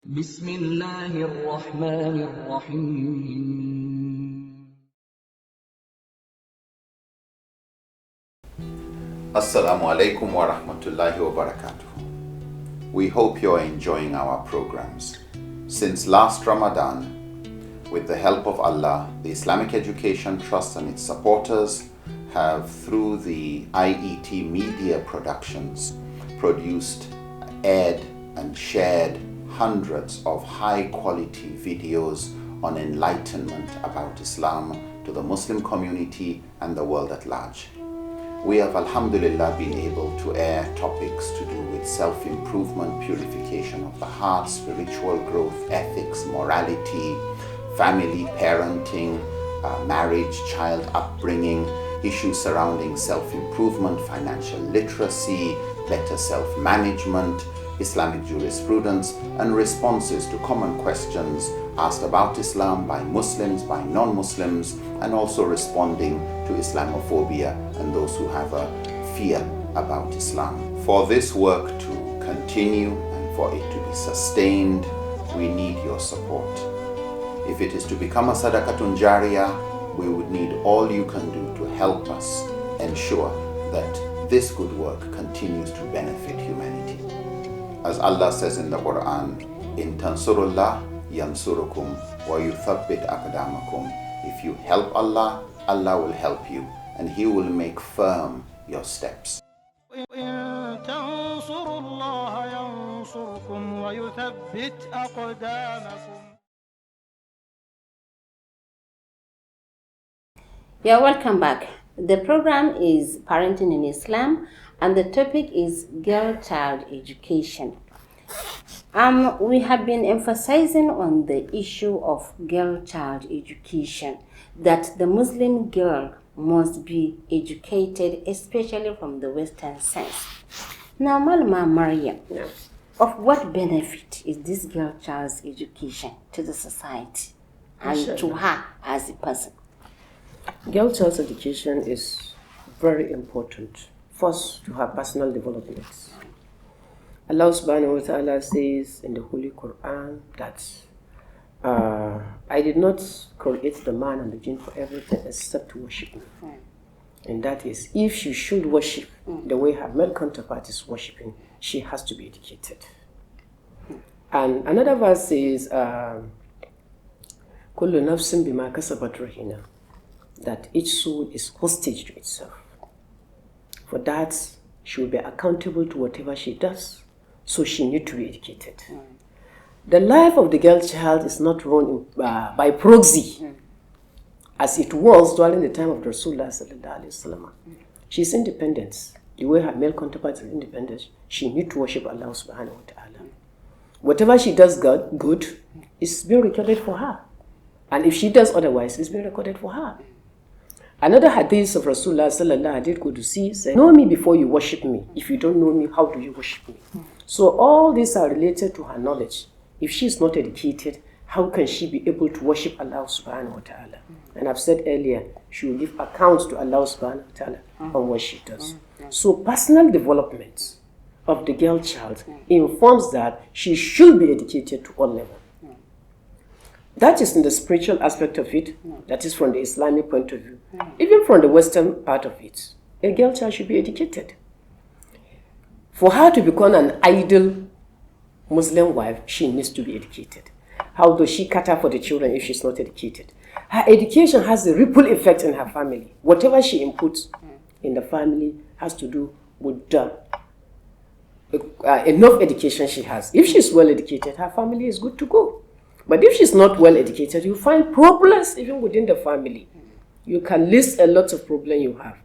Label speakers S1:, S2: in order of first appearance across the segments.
S1: بسم الله الرحمن الرحيم.
S2: Assalamu alaikum wa rahmatullahi wa barakatuh. We hope you're enjoying our programs. Since last Ramadan, with the help of Allah, the Islamic Education Trust and its supporters have, through the IET Media Productions, produced, aired and shared hundreds of high-quality videos on enlightenment about Islam to the Muslim community and the world at large. We have, alhamdulillah, been able to air topics to do with self-improvement, purification of the heart, spiritual growth, ethics, morality, family, parenting, marriage, child upbringing, issues surrounding self-improvement, financial literacy, better self-management, Islamic jurisprudence, and responses to common questions asked about Islam by Muslims, by non-Muslims, and also responding to Islamophobia and those who have a fear about Islam. For this work to continue and for it to be sustained, we need your support. If it is to become a sadaqatun jariyah, we would need all you can do to help us ensure that this good work continues to benefit humanity. As Allah says in the Quran, "In tansurullah yansurukum wa yuthabbit aqdamakum." If you help Allah, Allah will help you and He will make firm your steps.
S3: إن تنصروا الله ينصركم ويثبت أقدامكم.
S4: Yeah, welcome back. The program is Parenting in Islam and the topic is girl-child education. We have been emphasizing on the issue of girl-child education, that the Muslim girl must be educated, especially from the Western sense. Now, Malama Maryam, of what benefit is this girl-child's education to the society and to her as a person?
S5: Girl child's education is very important. First, to have personal development. Allah subhanahu wa ta'ala says in the Holy Quran that I did not create the man and the jinn for everything except to worship me. And that is, if she should worship the way her male counterpart is worshiping, she has to be educated. And another verse says, Kullu nafsin bima kasabat rahina, that each soul is hostage to itself. For that, she will be accountable to whatever she does, so she needs to be educated. The life of the girl child is not run by proxy, as it was during the time of Rasulullah sallallahu alaihi wasallam. She is independent. The way her male counterpart is independent, she needs to worship Allah subhanahu wa ta'ala. Whatever she does good is being recorded for her. And if she does otherwise, it's being recorded for her. Another hadith of Rasulullah sallallahu alaihi wasallam said, "Know me before you worship me. If you don't know me, how do you worship me?" So all these are related to her knowledge. If she is not educated, how can she be able to worship Allah subhanahu wa ta'ala? And I've said earlier, she will give accounts to Allah subhanahu wa ta'ala on what she does. So personal development of the girl child informs that she should be educated to all levels. That is in the spiritual aspect of it, that is from the Islamic point of view. Even from the Western part of it, a girl child should be educated. For her to become an ideal Muslim wife, she needs to be educated. How does she cater for the children if she's not educated? Her education has a ripple effect in her family. Whatever she inputs in the family has to do with enough education she has. If she's well educated, her family is good to go. But if she's not well educated, you find problems even within the family. You can list a lot of problems you have.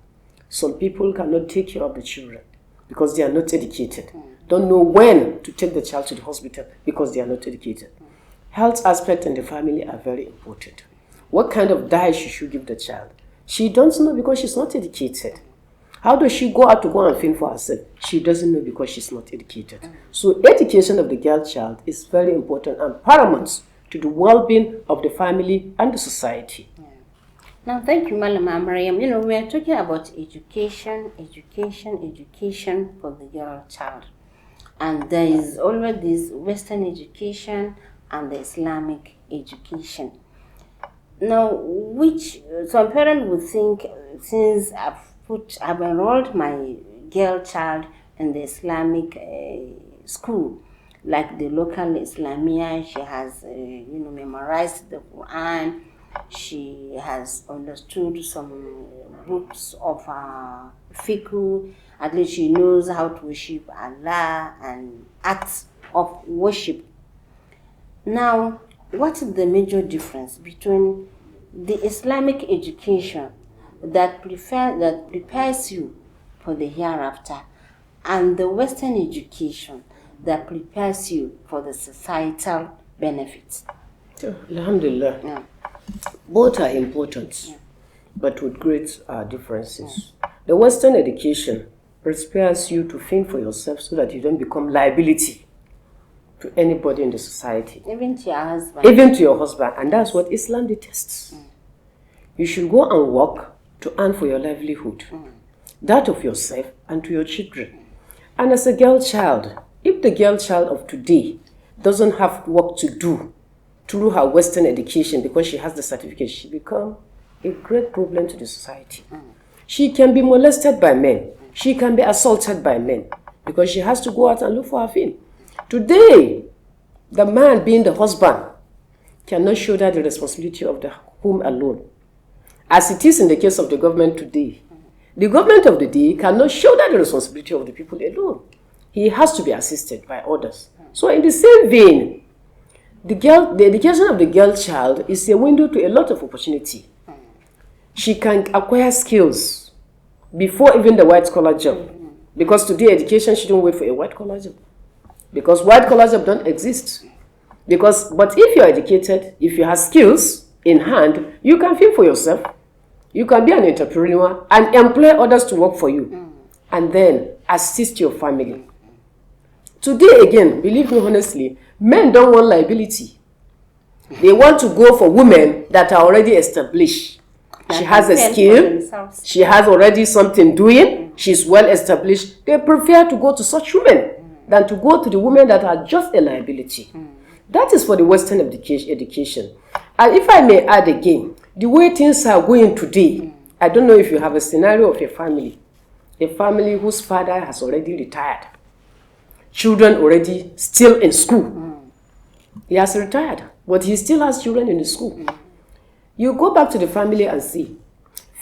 S5: Some people cannot take care of the children because they are not educated. Don't know when to take the child to the hospital because they are not educated. Health aspects in the family are very important. What kind of diet she should give the child? She doesn't know because she's not educated. How does she go out to go and fend for herself? She doesn't know because she's not educated. So education of the girl child is very important and paramount to the well-being of the family and the society.
S4: Now, thank you, Malama Maryam. We are talking about education for the girl child. And there is always this Western education and the Islamic education. Now, which some parents would think, since I've enrolled my girl child in the Islamic school, like the local Islamia, she has memorized the Quran, she has understood some books of fiqh, at least she knows how to worship Allah and acts of worship. Now, what is the major difference between the Islamic education that prepares you for the hereafter and the Western education that prepares you for the societal benefits?
S5: Alhamdulillah.
S4: Yeah.
S5: Both are important, but with great differences. The Western education prepares you to think for yourself so that you don't become liability to anybody in the society.
S4: Even to your husband.
S5: Even to your husband. And that's what Islam detests. You should go and work to earn for your livelihood, that of yourself and to your children. And as a girl child, if the girl child of today doesn't have work to do through her Western education because she has the certificate, she becomes a great problem to the society. She can be molested by men. She can be assaulted by men because she has to go out and look for her thing. Today, the man being the husband cannot shoulder the responsibility of the home alone. As it is in the case of the government today, the government of the day cannot shoulder the responsibility of the people alone. He has to be assisted by others. So in the same vein, the education of the girl child is a window to a lot of opportunity. She can acquire skills before even the white collar job. Because today education shouldn't wait for a white collar job. Because white collar jobs don't exist. But if you're educated, if you have skills in hand, you can think for yourself. You can be an entrepreneur and employ others to work for you. And then assist your family. Today again, believe me honestly, men don't want liability. They want to go for women that are already established. She has a skill. She has already something doing. She's well established. They prefer to go to such women than to go to the women that are just a liability. That is for the Western education. And if I may add again, the way things are going today, I don't know if you have a scenario of a family whose father has already retired, children already still in school. He has retired, but he still has children in the school. You go back to the family and see,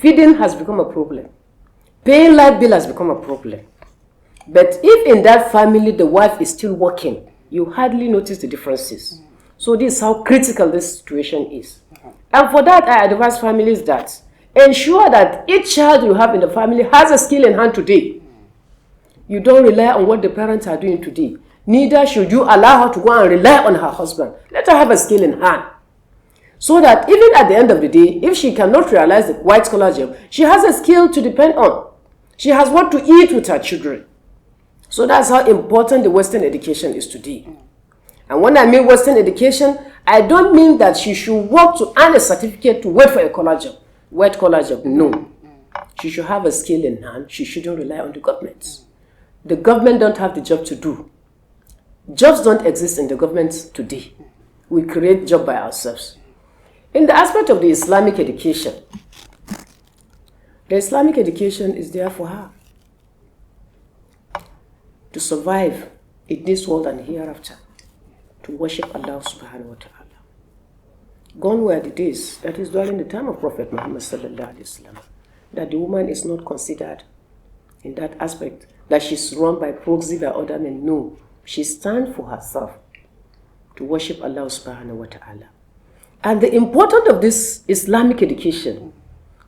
S5: feeding has become a problem. Paying light bill has become a problem. But if in that family the wife is still working, you hardly notice the differences. So this is how critical this situation is. And for that, I advise families that ensure that each child you have in the family has a skill in hand today. You don't rely on what the parents are doing today. Neither should you allow her to go and rely on her husband. Let her have a skill in hand. So that even at the end of the day, if she cannot realize the white collar job, she has a skill to depend on. She has what to eat with her children. So that's how important the Western education is today. And when I mean Western education, I don't mean that she should work to earn a certificate to wait for a collar job. White collar job, no. She should have a skill in hand. She shouldn't rely on the government. The government don't have the job to do. Jobs don't exist in the government today. We create job by ourselves. In the aspect of the Islamic education, the Islamic education is there for her to survive in this world and hereafter, to worship Allah subhanahu wa ta'ala. Gone were the days, that is during the time of Prophet Muhammad sallallahu alaihi wasallam, that the woman is not considered in that aspect, that she's run by proxy by other men. No, she stands for herself to worship Allah subhanahu wa ta'ala. And the importance of this Islamic education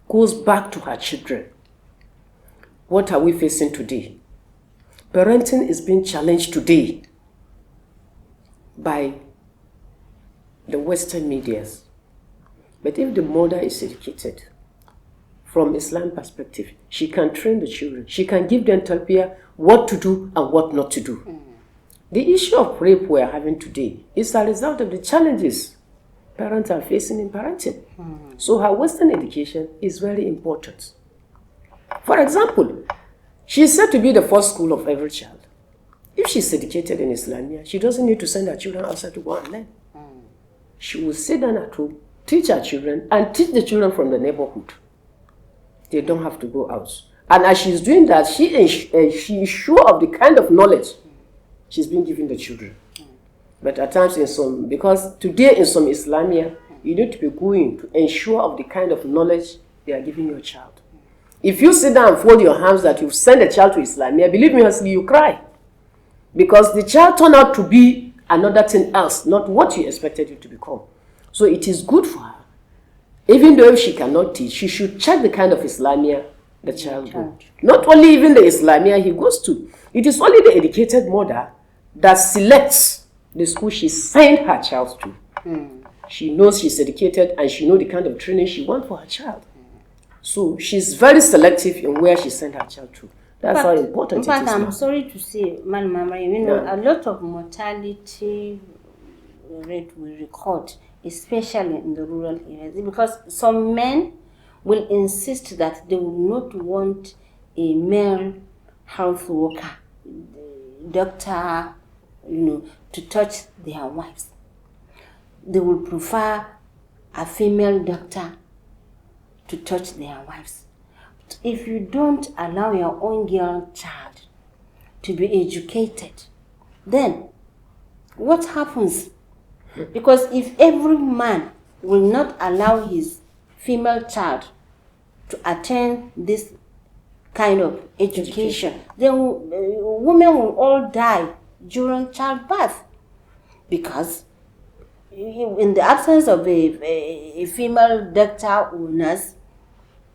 S5: goes back to her children. What are we facing today? Parenting is being challenged today by the Western medias. But if the mother is educated from Islam perspective, she can train the children. She can give them tarbiyah, what to do and what not to do. The issue of rape we are having today is a result of the challenges parents are facing in parenting. So her Western education is very important. For example, she is said to be the first school of every child. If she's educated in Islamia, she doesn't need to send her children outside to go and learn. She will sit down at home, teach her children, and teach the children from the neighborhood. They don't have to go out. And as she's doing that, she is sure of the kind of knowledge she's been giving the children. But at times because today in some Islamia, you need to be going to ensure of the kind of knowledge they are giving your child. If you sit down and fold your hands that you've sent a child to Islamia, believe me, honestly, you cry. Because the child turned out to be another thing else, not what you expected you to become. So it is good for her. Even though if she cannot teach, she should check the kind of Islamia the child goes. Not only even the Islamia he goes to. It is only the educated mother that selects the school she sent her child to. She knows she's educated and she knows the kind of training she wants for her child. So she's very selective in where she sent her child to. That's how important it is.
S4: I'm sorry to say, Madam, a lot of mortality rate we record, especially in the rural areas, because some men will insist that they will not want a male health worker, doctor, to touch their wives. They will prefer a female doctor to touch their wives. But if you don't allow your own girl child to be educated, then what happens? Because if every man will not allow his female child to attend this kind of education, then women will all die during childbirth. Because in the absence of a female doctor or nurse,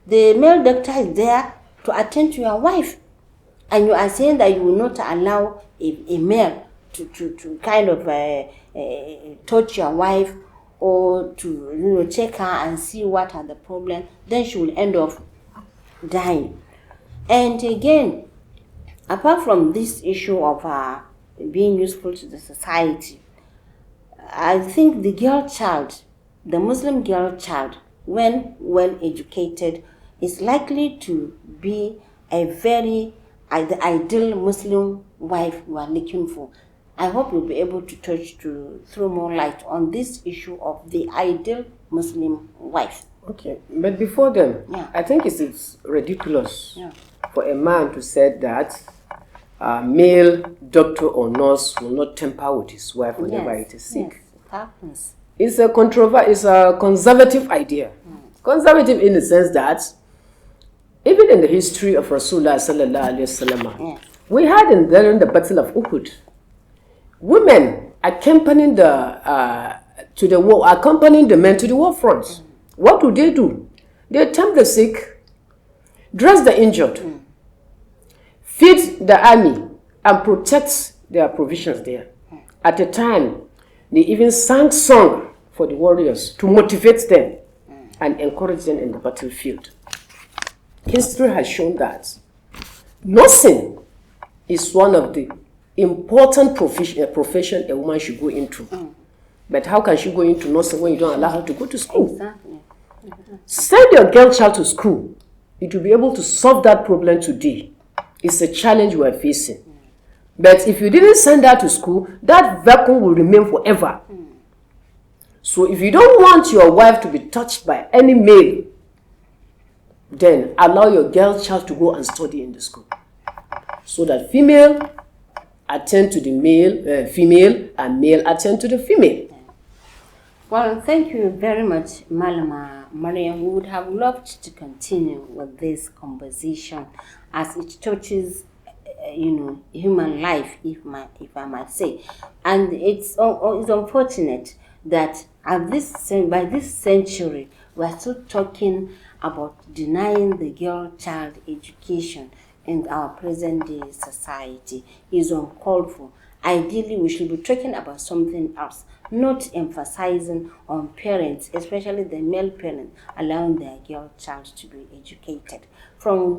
S4: the male doctor is there to attend to your wife. And you are saying that you will not allow a male to kind of touch your wife or to check her and see what are the problems, then she will end up dying. And again, apart from this issue of being useful to the society, I think the girl child, the Muslim girl child, when well educated, is likely to be a very ideal Muslim wife you are looking for. I hope you'll be able to throw more light on this issue of the ideal Muslim wife.
S5: Okay, but before then, I think it's ridiculous for a man to say that a male doctor or nurse will not tamper with his wife whenever it is sick.
S4: Yes, it happens.
S5: It's a conservative idea. Conservative in the sense that even in the history of Rasulullah sallallahu alaihi wasallam, we had during the Battle of Uhud, women accompanying accompanying the men to the war front. What do? They tend the sick, dress the injured, feed the army, and protect their provisions there. At the time, they even sang song for the warriors to motivate them and encourage them in the battlefield. History has shown that nursing is one of the important profession a woman should go into. But how can she go into nursing when you don't allow her to go to school?
S4: Exactly.
S5: Send your girl child to school. It will be able to solve that problem today. It's a challenge we are facing. But if you didn't send her to school, that vacuum will remain forever. So if you don't want your wife to be touched by any male, then allow your girl child to go and study in the school. So that female attend to the male, female, and male attend to the female.
S4: Well, thank you very much, Malama Mariam. We would have loved to continue with this conversation as it touches, human life, if I might say. And it's unfortunate that by this century, we're still talking about denying the girl child education in our present day society. Is uncalled for. Ideally, we should be talking about something else, not emphasizing on parents, especially the male parents, allowing their girl child to be educated. From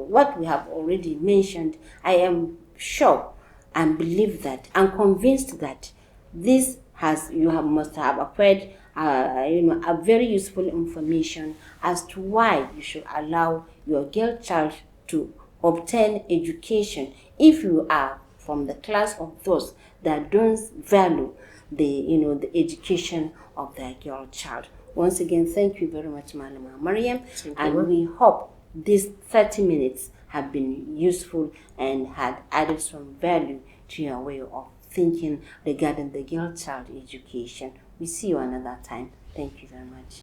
S4: what we have already mentioned, I am sure and believe that and convinced that this must have acquired a very useful information as to why you should allow your girl child to obtain education if you are from the class of those that don't value the education of their girl child. Once again, thank you very much, Malama Mariam, and we hope these 30 minutes have been useful and had added some value to your way of thinking regarding the girl child education. We see you another time. Thank you very much.